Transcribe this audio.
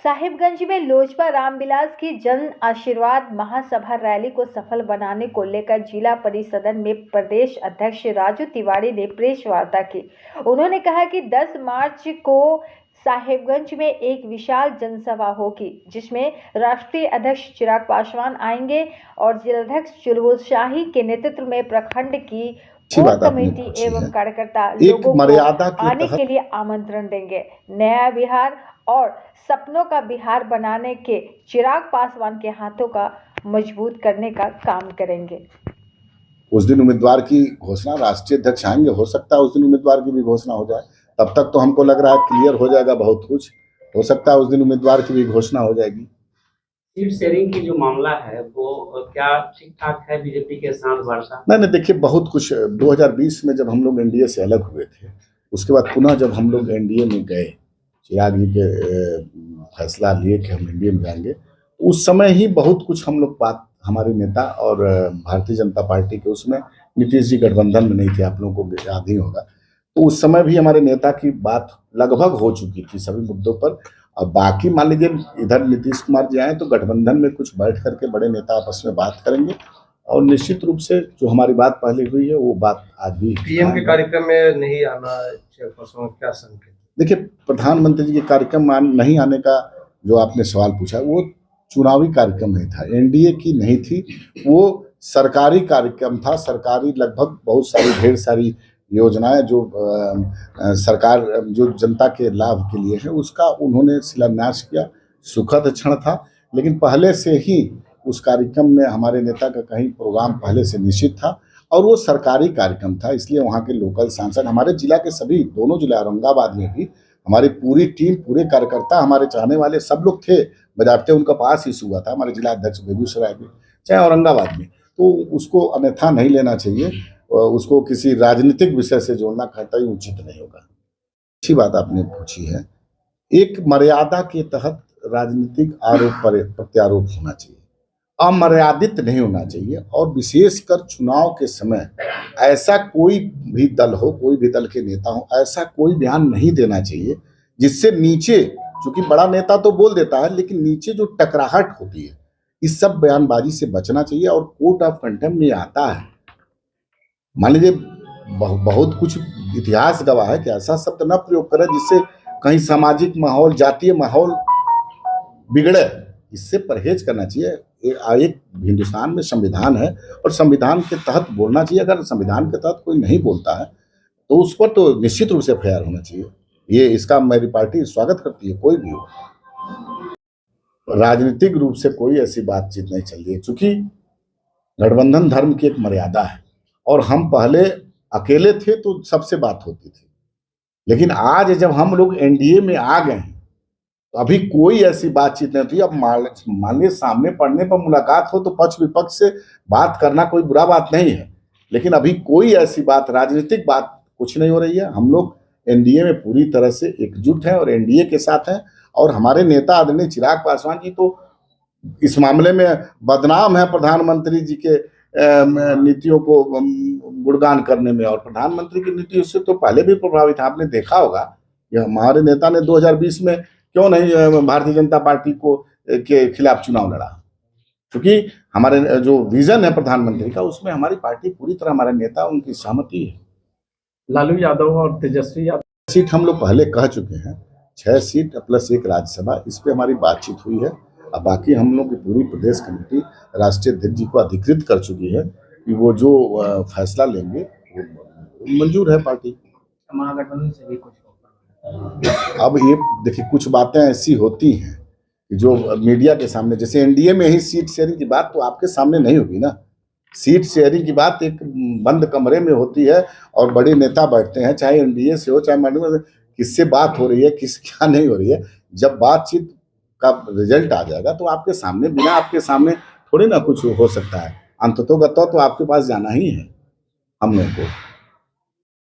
साहिबगंज में लोजपा रामविलास की जन आशीर्वाद महासभा रैली को सफल बनाने को लेकर जिला परिषद में प्रदेश अध्यक्ष राजू तिवारी ने प्रेस वार्ता की। उन्होंने कहा कि 10 मार्च को साहिबगंज में एक विशाल जनसभा होगी, जिसमें राष्ट्रीय अध्यक्ष चिराग पासवान आएंगे और जिलाध्यक्ष चुलबुल शाही के नेतृत्व में प्रखंड की कोर कमेटी एवं कार्यकर्ता लोगों को आने के लिए आमंत्रण देंगे। नया बिहार और सपनों का बिहार बनाने के चिराग पासवान के हाथों का मजबूत करने का काम करेंगे। उस दिन उम्मीदवार की घोषणा राष्ट्रीय अध्यक्ष आएंगे, हो सकता है उस दिन उम्मीदवार की भी घोषणा हो जाए। तब तक तो हमको लग रहा है क्लियर हो जाएगा, बहुत कुछ हो सकता है उस दिन उम्मीदवार की भी घोषणा हो जाएगी। सीट शेयरिंग की जो मामला है वो क्या ठीक ठाक है बीजेपी के साथ वर्षा? नहीं, देखिए बहुत कुछ 2020 में जब हम लोग एनडीए से अलग हुए थे, उसके बाद पुनः जब हम लोग एनडीए में गए, चिराग जी के फैसला लिए कि हम एनडीए में जाएंगे, उस समय ही बहुत कुछ हम लोग बात हमारे नेता और भारतीय जनता पार्टी के, उसमें नीतीश जी गठबंधन में नहीं थे, आप लोगों को याद ही होगा। तो उस समय भी हमारे नेता की बात लगभग हो चुकी थी सभी मुद्दों पर। अब बाकी मान लीजिए इधर नीतीश कुमार जी आए तो गठबंधन में कुछ बैठ करके बड़े नेता आपस में बात करेंगे और निश्चित रूप से जो हमारी बात पहले हुई है वो बात आज भी। पीएम के कार्यक्रम में नहीं आना क्या संकेत? देखिए, प्रधानमंत्री जी के कार्यक्रम में नहीं आने का जो आपने सवाल पूछा, वो चुनावी कार्यक्रम नहीं था, एनडीए की नहीं थी, वो सरकारी कार्यक्रम था। सरकारी लगभग बहुत सारी ढेर सारी योजनाएं जो सरकार जो जनता के लाभ के लिए है, उसका उन्होंने शिलान्यास किया। सुखद क्षण था, लेकिन पहले से ही उस कार्यक्रम में हमारे नेता का कहीं प्रोग्राम पहले से निश्चित था और वो सरकारी कार्यक्रम था, इसलिए वहाँ के लोकल सांसद, हमारे जिला के सभी, दोनों जिला औरंगाबाद में भी हमारी पूरी टीम, पूरे कार्यकर्ता, हमारे चाहने वाले सब लोग थे। बजाते उनका पास इशू हुआ था हमारे जिला अध्यक्ष बेगूसराय में, चाहे औरंगाबाद में, तो उसको अन्यथा नहीं लेना चाहिए, उसको किसी राजनीतिक विषय से जोड़ना कतई उचित नहीं होगा। अच्छी बात आपने पूछी है। एक मर्यादा के तहत राजनीतिक आरोप प्रत्यारोप होना चाहिए, अमर्यादित नहीं होना चाहिए, और विशेषकर चुनाव के समय ऐसा कोई भी दल हो, कोई भी दल के नेता हो, ऐसा कोई बयान नहीं देना चाहिए जिससे नीचे, क्योंकि बड़ा नेता तो बोल देता है लेकिन नीचे जो टकराहट होती है, इस सब बयानबाजी से बचना चाहिए। और कोर्ट ऑफ कंटेम्प्ट में आता है, मान लीजिए बहुत कुछ इतिहास गवाह है कि ऐसा शब्द न प्रयोग करें जिससे कहीं सामाजिक माहौल, जातीय माहौल बिगड़े, इससे परहेज करना चाहिए। एक हिंदुस्तान में संविधान है और संविधान के तहत बोलना चाहिए। अगर संविधान के तहत कोई नहीं बोलता है तो उस पर तो निश्चित रूप से एफआईआर होना चाहिए। ये इसका मेरी पार्टी स्वागत करती है, कोई भी हो। राजनीतिक रूप से कोई ऐसी बातचीत नहीं चल रही है, क्योंकि गठबंधन धर्म की एक मर्यादा है और हम पहले अकेले थे तो सबसे बात होती थी, लेकिन आज जब हम लोग एनडीए में आ गए हैं तो अभी कोई ऐसी बातचीत नहीं होती। अब मान लीजिए सामने पढ़ने पर मुलाकात हो तो पक्ष विपक्ष से बात करना कोई बुरा बात नहीं है, लेकिन अभी कोई ऐसी बात, राजनीतिक बात कुछ नहीं हो रही है। हम लोग एनडीए में पूरी तरह से एकजुट हैं और एनडीए के साथ हैं, और हमारे नेता आदरणीय चिराग पासवान जी तो इस मामले में बदनाम है प्रधानमंत्री जी के नीतियों को गुणगान करने में, और प्रधानमंत्री की नीतियों से तो पहले भी प्रभावित है। आपने देखा होगा कि हमारे नेता ने 2020 में क्यों नहीं भारतीय जनता पार्टी को के खिलाफ चुनाव लड़ा, क्योंकि हमारे जो विजन है प्रधानमंत्री का, उसमें हमारी पार्टी पूरी तरह, हमारे नेता, उनकी सहमति है। लालू यादव और तेजस्वी यादव सीट हम लोग पहले कह चुके हैं, 6 सीट प्लस 1 राज्यसभा, इस पे हमारी बातचीत हुई है। अब बाकी हम लोग की पूरी प्रदेश कमेटी राष्ट्रीय अध्यक्ष जी को अधिकृत कर चुकी है कि वो जो फैसला लेंगे वो मंजूर है पार्टी। महागठबंधन से भी कुछ अब ये देखिए, कुछ बातें ऐसी होती हैं कि जो मीडिया के सामने, जैसे एनडीए में ही सीट शेयरिंग की बात तो आपके सामने नहीं होगी ना। सीट शेयरिंग की बात एक बंद कमरे में होती है और बड़े नेता बैठते हैं, चाहे एनडीए से हो चाहे मंडी, किससे बात हो रही है, किस क्या नहीं हो रही है। जब बातचीत का रिजल्ट आ जाएगा तो आपके सामने, बिना आपके सामने थोड़ी ना कुछ हो सकता है। अंततोगत्वा तो आपके पास जाना ही है हम लोग को।